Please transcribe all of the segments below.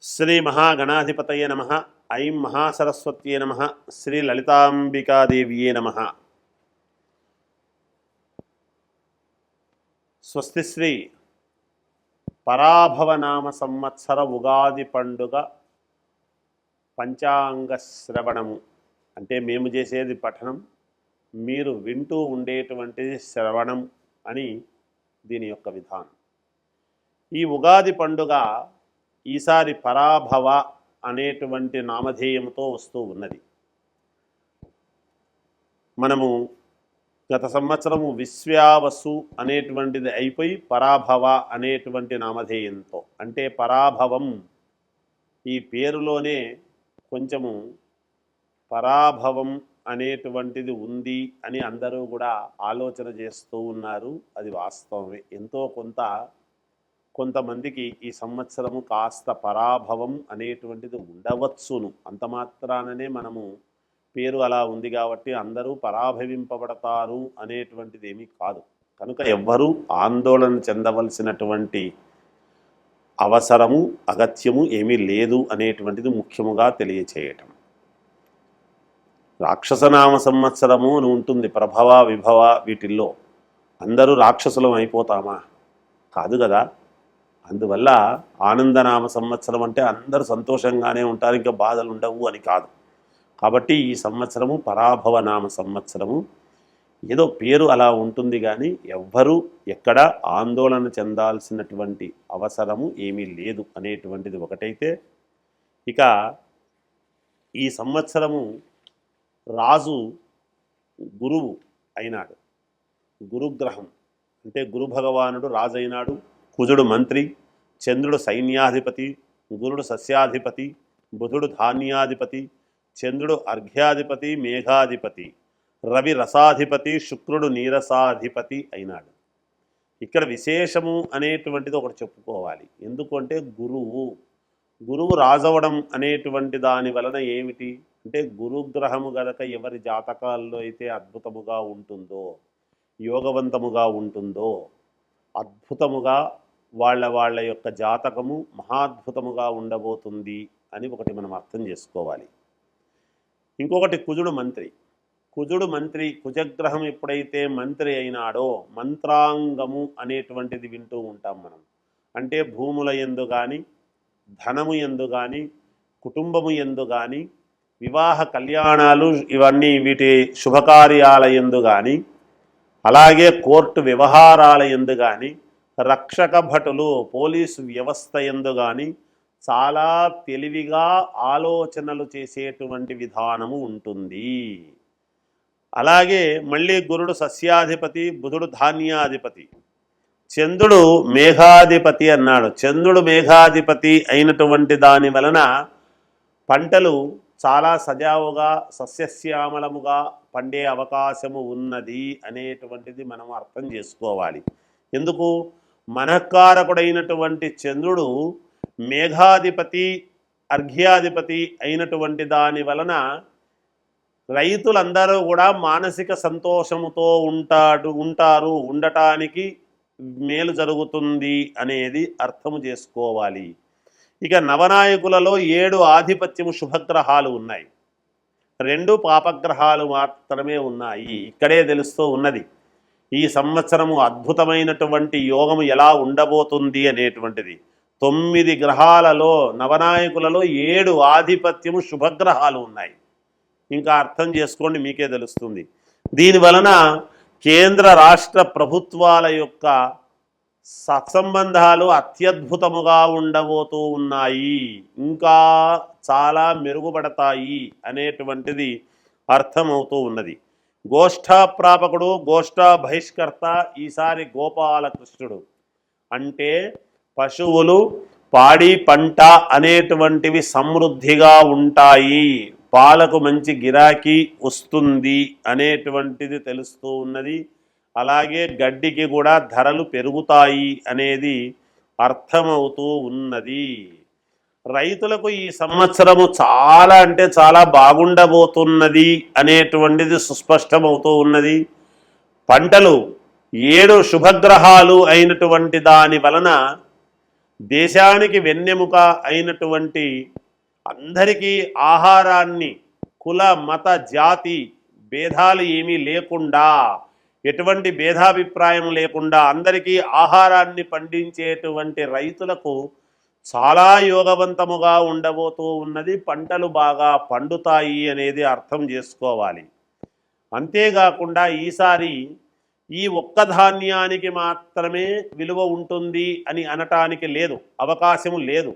శ్రీ మహాగణాధిపతయే నమః. ఐం మహాసరస్వత్యే నమః. శ్రీ లలితాంబికాదేవ్యే నమః. స్వస్తి శ్రీ పరాభవనామ సంవత్సర ఉగాది పండుగ పంచాంగ శ్రవణము అంటే మేము చేసేది పఠనం, మీరు వింటూ ఉండేటువంటిది శ్రవణం అని దీని యొక్క విధానం. ఈ ఉగాది పండుగ ఈసారి పరాభవ అనేటువంటి నామధేయంతో వస్తూ ఉన్నది. మనము గత సంవత్సరము విశ్వావసు అనేటువంటిది అయిపోయి పరాభవ అనేటువంటి నామధేయంతో, అంటే పరాభవం ఈ పేరులోనే కొంచెము పరాభవం అనేటువంటిది ఉంది అని అందరూ కూడా ఆలోచన చేస్తూ ఉన్నారు. అది వాస్తవమే. ఎంతో కొంతమందికి ఈ సంవత్సరము కాస్త పరాభవం అనేటువంటిది ఉండవచ్చును. అంత మాత్రాననే మనము పేరు అలా ఉంది కాబట్టి అందరూ పరాభవింపబడతారు అనేటువంటిది ఏమీ కాదు. కనుక ఎవ్వరూ ఆందోళన చెందవలసినటువంటి అవసరము అగత్యము ఏమీ లేదు అనేటువంటిది ముఖ్యముగా తెలియచేయటం. రాక్షసనామ సంవత్సరము అని ఉంటుంది. ప్రభవ విభవ వీటిల్లో అందరూ రాక్షసులం అయిపోతామా? కాదు కదా. అందువల్ల ఆనందనామ సంవత్సరం అంటే అందరూ సంతోషంగానే ఉంటారు, ఇంకా బాధలు ఉండవు అని కాదు. కాబట్టి ఈ సంవత్సరము పరాభవ నామ సంవత్సరము. ఏదో పేరు అలా ఉంటుంది కానీ ఎవ్వరూ ఎక్కడ ఆందోళన చెందాల్సినటువంటి అవసరము ఏమీ లేదు అనేటువంటిది ఒకటైతే, ఇక ఈ సంవత్సరము రాజు గురువు అయినాడు. గురుగ్రహం అంటే గురు భగవానుడు రాజు అయినాడు. కుజుడు మంత్రి, చంద్రుడు సైన్యాధిపతి, గురుడు సస్యాధిపతి, బుధుడు ధాన్యాధిపతి, చంద్రుడు అర్ఘ్యాధిపతి మేఘాధిపతి, రవి రసాధిపతి, శుక్రుడు నీరసాధిపతి అయినాడు. ఇక్కడ విశేషము అనేటువంటిది ఒకటి చెప్పుకోవాలి. ఎందుకంటే గురువు రాజవడం అనేటువంటి దాని వలన ఏమిటి అంటే, గురుగ్రహము గనక ఎవరి జాతకాల్లో అయితే అద్భుతముగా ఉంటుందో, యోగవంతముగా ఉంటుందో, అద్భుతముగా వాళ్ళ యొక్క జాతకము మహాద్భుతముగా ఉండబోతుంది అని ఒకటి మనం అర్థం చేసుకోవాలి. ఇంకొకటి కుజుడు మంత్రి. కుజగ్రహం ఎప్పుడైతే మంత్రి అయినాడో మంత్రాంగము అనేటువంటిది వింటూ ఉంటాం మనం. అంటే భూముల యందు కానీ, ధనము యందు కానీ, కుటుంబము యందు కానీ, వివాహ కళ్యాణాలు ఇవన్నీ వీటి శుభకార్యాల యందు కానీ, అలాగే కోర్టు వ్యవహారాల యందు కానీ, రక్షక భటులు పోలీసు వ్యవస్థ యందు కానీ చాలా తెలివిగా ఆలోచనలు చేసేటువంటి విధానము ఉంటుంది. అలాగే మళ్ళీ గురుడు సస్యాధిపతి, బుధుడు ధాన్యాధిపతి, చంద్రుడు మేఘాధిపతి అన్నాడు. చంద్రుడు మేఘాధిపతి అయినటువంటి దాని వలన పంటలు చాలా సజావుగా సస్యశ్యామలముగా పండే అవకాశము ఉన్నది అనేటువంటిది మనం అర్థం చేసుకోవాలి. ఎందుకు? మనఃకారకుడైనటువంటి చంద్రుడు మేఘాధిపతి, అర్ఘ్యాధిపతి అయినటువంటి దాని వలన రైతులందరూ కూడా మానసిక సంతోషముతో ఉండటానికి మేలు జరుగుతుంది అనేది అర్థము చేసుకోవాలి. ఇక నవనాయకులలో 7 ఆధిపత్యము శుభగ్రహాలు ఉన్నాయి, 2 పాపగ్రహాలు మాత్రమే ఉన్నాయి. ఇక్కడే తెలుస్తూ ఉన్నది ఈ సంవత్సరము అద్భుతమైనటువంటి యోగము ఎలా ఉండబోతుంది అనేటువంటిది. 9 గ్రహాలలో నవనాయకులలో 7 ఆధిపత్యము శుభగ్రహాలు ఉన్నాయి. ఇంకా అర్థం చేసుకోండి, మీకే తెలుస్తుంది. దీనివలన కేంద్ర రాష్ట్ర ప్రభుత్వాల యొక్క సత్సంబంధాలు అత్యద్భుతముగా ఉండబోతూ ఉన్నాయి, ఇంకా చాలా మెరుగుపడతాయి అనేటువంటిది అర్థమవుతూ ఉన్నది. గోష్ఠాప్రాపకుడు, గోష్ఠా బహిష్కర్త ఈసారి గోపాలకృష్ణుడు. అంటే పశువులు, పాడి పంట అనేటువంటివి సమృద్ధిగా ఉంటాయి, పాలకు మంచి గిరాకీ వస్తుంది అనేటువంటిది తెలుస్తూ ఉన్నది. అలాగే గడ్డికి కూడా ధరలు పెరుగుతాయి అనేది అర్థమవుతూ ఉన్నది. రైతులకు ఈ సంవత్సరము చాలా అంటే చాలా బాగుండబోతున్నది అనేటువంటిది సుస్పష్టమవుతూ ఉన్నది. పంటలు 7 శుభగ్రహాలు అయినటువంటి దాని వలన దేశానికి వెన్నెముక అయినటువంటి అందరికీ ఆహారాన్ని కుల మత జాతి భేదాలు ఏమీ లేకుండా, ఎటువంటి భేదాభిప్రాయం లేకుండా అందరికీ ఆహారాన్ని పండించేటువంటి రైతులకు చాలా యోగవంతముగా ఉండబోతూ ఉన్నది. పంటలు బాగా పండుతాయి అనేది అర్థం చేసుకోవాలి. అంతేకాకుండా ఈసారి ఈ ఒక్క ధాన్యానికి మాత్రమే విలువ ఉంటుంది అని అనటానికి లేదు, అవకాశము లేదు.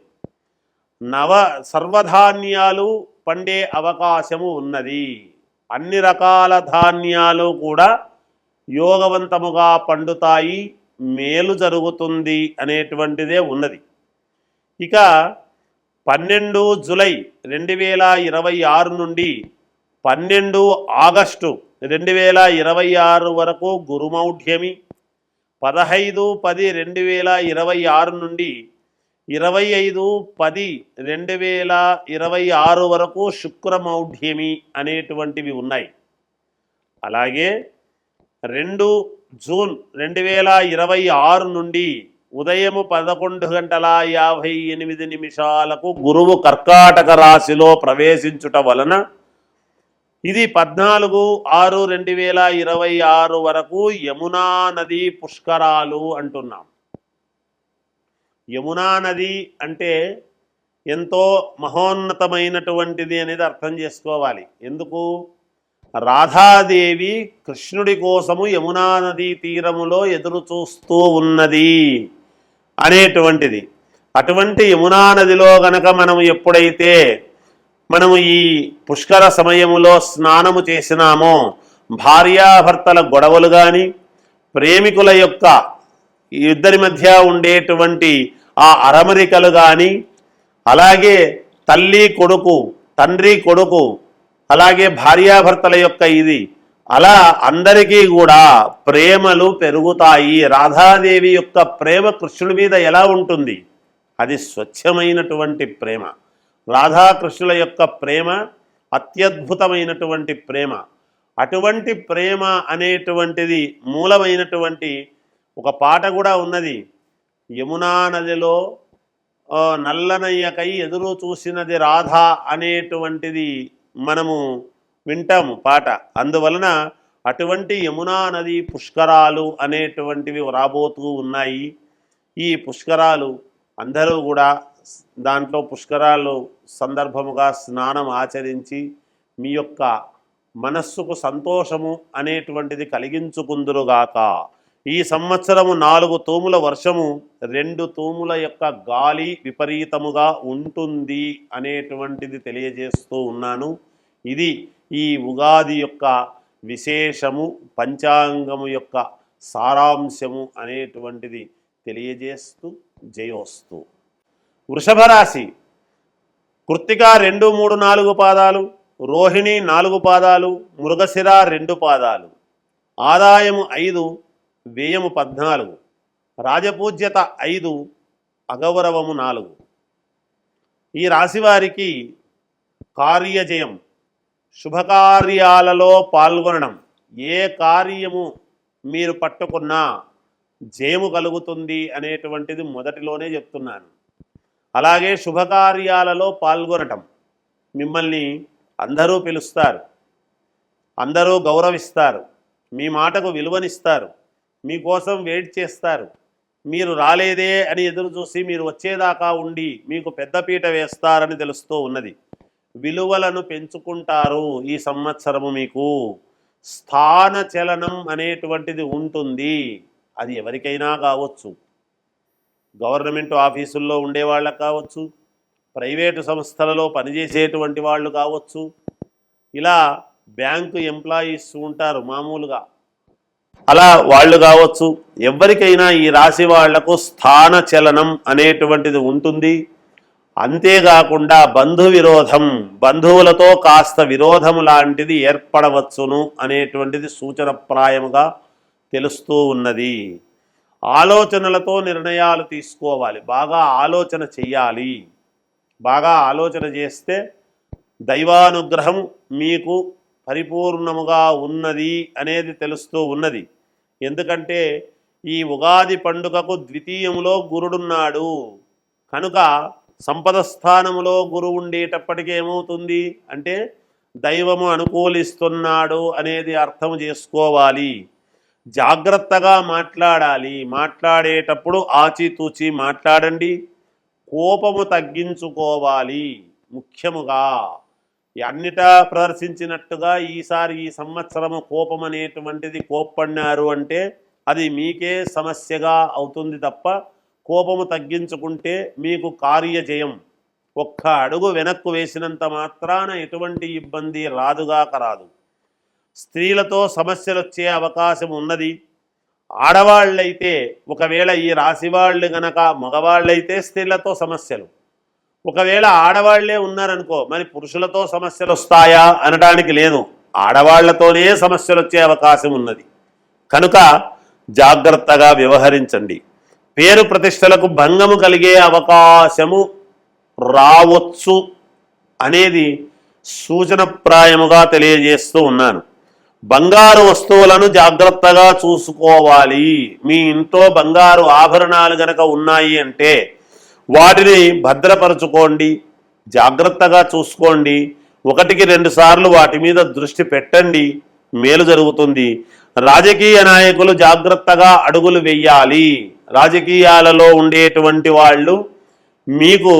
సర్వధాన్యాలు పండే అవకాశము ఉన్నది. అన్ని రకాల ధాన్యాలు కూడా యోగవంతముగా పండుతాయి, మేలు జరుగుతుంది అనేటువంటిదే ఉన్నది. ఇక 12 జూలై 2026 నుండి 12 ఆగస్టు 2026 వరకు గురుమౌఢ్యమి, 15/10/2026 నుండి 25/10/2026 వరకు శుక్రమౌఢ్యమి అనేటువంటివి ఉన్నాయి. అలాగే 2 జూన్ 2026 నుండి ఉదయం 11:58 గురువు కర్కాటక రాశిలో ప్రవేశించుట వలన ఇది 14/6/2026 వరకు యమునా నది పుష్కరాలు అంటున్నాం. యమునా నది అంటే ఎంతో మహోన్నతమైనటువంటిది అనేది అర్థం చేసుకోవాలి. ఎందుకు? రాధాదేవి కృష్ణుడి కోసము యమునా నదీ తీరములో ఎదురు చూస్తూ ఉన్నది అనేటువంటిది. అటువంటి యమునా నదిలో గనక మనము ఎప్పుడైతే మనము ఈ పుష్కర సమయములో స్నానము చేసినామో భార్యాభర్తల గొడవలు కానీ, ప్రేమికుల యొక్క ఇద్దరి మధ్య ఉండేటువంటి ఆ అరమరికలు కానీ, అలాగే తల్లి కొడుకు, తండ్రి కొడుకు, అలాగే భార్యాభర్తల యొక్క ఇది అలా అందరికీ కూడా ప్రేమలు పెరుగుతాయి. రాధాదేవి యొక్క ప్రేమ కృష్ణుడి మీద ఎలా ఉంటుంది? అది స్వచ్ఛమైనటువంటి ప్రేమ. రాధాకృష్ణుల యొక్క ప్రేమ అత్యద్భుతమైనటువంటి ప్రేమ. అటువంటి ప్రేమ అనేటువంటిది మూలమైనటువంటి ఒక పాట కూడా ఉన్నది. యమునా నదిలో నల్లనయ్యకై ఎదురు చూసినది రాధ అనేటువంటిది మనము వింటాము పాట. అందువలన అటువంటి యమునా నది పుష్కరాలు అనేటువంటివి రాబోతూ ఉన్నాయి. ఈ పుష్కరాలు అందరూ కూడా దాంట్లో పుష్కరాలు సందర్భముగా స్నానం ఆచరించి మీ యొక్క మనస్సుకు సంతోషము అనేటువంటిది కలిగించుకుందురుగాక. ఈ సంవత్సరము 4 తూముల వర్షము, 2 తూముల యొక్క గాలి విపరీతముగా ఉంటుంది అనేటువంటిది తెలియజేస్తూ ఉన్నాను. ఇది ఈ ఉగాది యొక్క విశేషము, పంచాంగము యొక్క సారాంశము అనేటువంటిది తెలియజేస్తూ జయోస్తు. వృషభ రాశి కృత్తిక 2, 3, 4 పాదాలు, రోహిణి 4 పాదాలు, మృగశిర 2 పాదాలు, ఆదాయము 5, వ్యయము 14, రాజపూజ్యత 5, అగౌరవము 4. ఈ రాశివారికి కార్యజయం, శుభకార్యాలలో పాల్గొనడం, ఏ కార్యము మీరు పట్టుకున్నా జయము కలుగుతుంది అనేటువంటిది మొదటిలోనే చెప్తున్నాను. అలాగే శుభకార్యాలలో పాల్గొనటం, మిమ్మల్ని అందరూ పిలుస్తారు, అందరూ గౌరవిస్తారు, మీ మాటకు విలువనిస్తారు, మీకోసం వెయిట్ చేస్తారు. మీరు రాలేదే అని ఎదురు చూసి మీరు వచ్చేదాకా ఉండి మీకు పెద్దపీట వేస్తారని తెలుస్తూ ఉన్నది. విలువలను పెంచుకుంటారు. ఈ సంవత్సరము మీకు స్థాన చలనం అనేటువంటిది ఉంటుంది. అది ఎవరికైనా కావచ్చు, గవర్నమెంట్ ఆఫీసుల్లో ఉండేవాళ్ళకు కావచ్చు, ప్రైవేటు సంస్థలలో పనిచేసేటువంటి వాళ్ళు కావచ్చు, ఇలా బ్యాంకు ఎంప్లాయీస్ ఉంటారు మామూలుగా, అలా వాళ్ళు కావచ్చు. ఎవరికైనా ఈ రాశి వాళ్లకు స్థాన చలనం అనేటువంటిది ఉంటుంది. అంతేకాకుండా బంధు విరోధం, బంధువులతో కాస్త విరోధము లాంటిది ఏర్పడవచ్చును అనేటువంటిది సూచనప్రాయముగా తెలుస్తూ ఉన్నది. ఆలోచనలతో నిర్ణయాలు తీసుకోవాలి, బాగా ఆలోచన చెయ్యాలి. బాగా ఆలోచన చేస్తే దైవానుగ్రహం మీకు పరిపూర్ణముగా ఉన్నది అనేది తెలుస్తూ ఉన్నది. ఎందుకంటే ఈ ఉగాది పండుగకు ద్వితీయములో గురుడున్నాడు. కనుక సంపద స్థానములో గురువు ఉండేటప్పటికీ ఏమవుతుంది అంటే దైవము అనుకూలిస్తున్నాడు అనేది అర్థం చేసుకోవాలి. జాగ్రత్తగా మాట్లాడాలి. మాట్లాడేటప్పుడు ఆచితూచి మాట్లాడండి. కోపము తగ్గించుకోవాలి. ముఖ్యముగా అన్నిటా ప్రదర్శించినట్టుగా ఈసారి ఈ సంవత్సరము కోపం అనేటువంటిది కోప్పడినారు అంటే అది మీకే సమస్యగా అవుతుంది తప్ప కోపము తగ్గించుకుంటే మీకు కార్యజయం. ఒక్క అడుగు వెనక్కు వేసినంత మాత్రాన ఎటువంటి ఇబ్బంది రాదుగాక రాదు. స్త్రీలతో సమస్యలు వచ్చే అవకాశం ఉన్నది. ఆడవాళ్ళైతే ఒకవేళ ఈ రాశి వాళ్ళు గనక మగవాళ్ళైతే స్త్రీలతో సమస్యలు, ఒకవేళ ఆడవాళ్లే ఉన్నారనుకో మరి పురుషులతో సమస్యలు వస్తాయా అనడానికి లేదు, ఆడవాళ్లతోనే సమస్యలు వచ్చే అవకాశం ఉన్నది. కనుక జాగ్రత్తగా వ్యవహరించండి. పేరు ప్రతిష్టలకు భంగము కలిగే అవకాశము రావచ్చు అనేది సూచనప్రాయముగా తెలియజేస్తూ ఉన్నాను. బంగారు వస్తువులను జాగ్రత్తగా చూసుకోవాలి. మీ ఇంట్లో బంగారు ఆభరణాలు గనక ఉన్నాయి అంటే వాటిని భద్రపరచుకోండి, జాగ్రత్తగా చూసుకోండి. 1-2 సార్లు వాటి మీద దృష్టి పెట్టండి, మేలు జరుగుతుంది. రాజకీయ నాయకులు జాగ్రత్తగా అడుగులు వెయ్యాలి. రాజకీయాలలో ఉండేటువంటి వాళ్ళు మీకు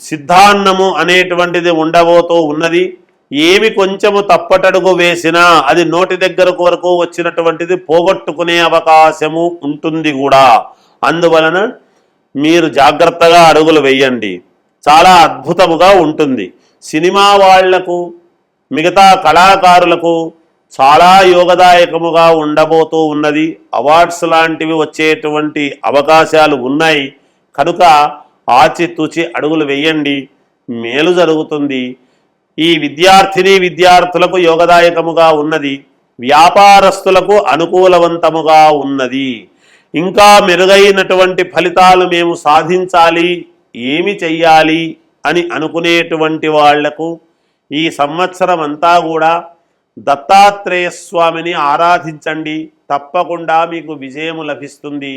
సిద్ధాన్నము అనేటువంటిది ఉండబోతూ ఉన్నది. ఏమి కొంచెము తప్పటడుగు వేసినా అది నోటి దగ్గరకు వరకు వచ్చినటువంటిది పోగొట్టుకునే అవకాశము ఉంటుంది కూడా. అందువలన మీరు జాగ్రత్తగా అడుగులు వేయండి, చాలా అద్భుతముగా ఉంటుంది. సినిమా వాళ్లకు మిగతా కళాకారులకు చాలా యోగదాయకముగా ఉండబోతూ ఉన్నది. అవార్డ్స్ లాంటివి వచ్చేటువంటి అవకాశాలు ఉన్నాయి. కనుక ఆచితూచి అడుగులు వేయండి, మేలు జరుగుతుంది. ఈ విద్యార్థులకు యోగదాయకముగా ఉన్నది. వ్యాపారస్తులకు అనుకూలవంతముగా ఉన్నది. ఇంకా మెరుగైనటువంటి ఫలితాలు మేము సాధించాలి, ఏమి చెయ్యాలి అని అనుకునేటువంటి వాళ్లకు ఈ సంవత్సరం అంతా కూడా దత్తాత్రేయ స్వామిని ఆరాధించండి. తప్పకుండా మీకు విజయము లభిస్తుంది.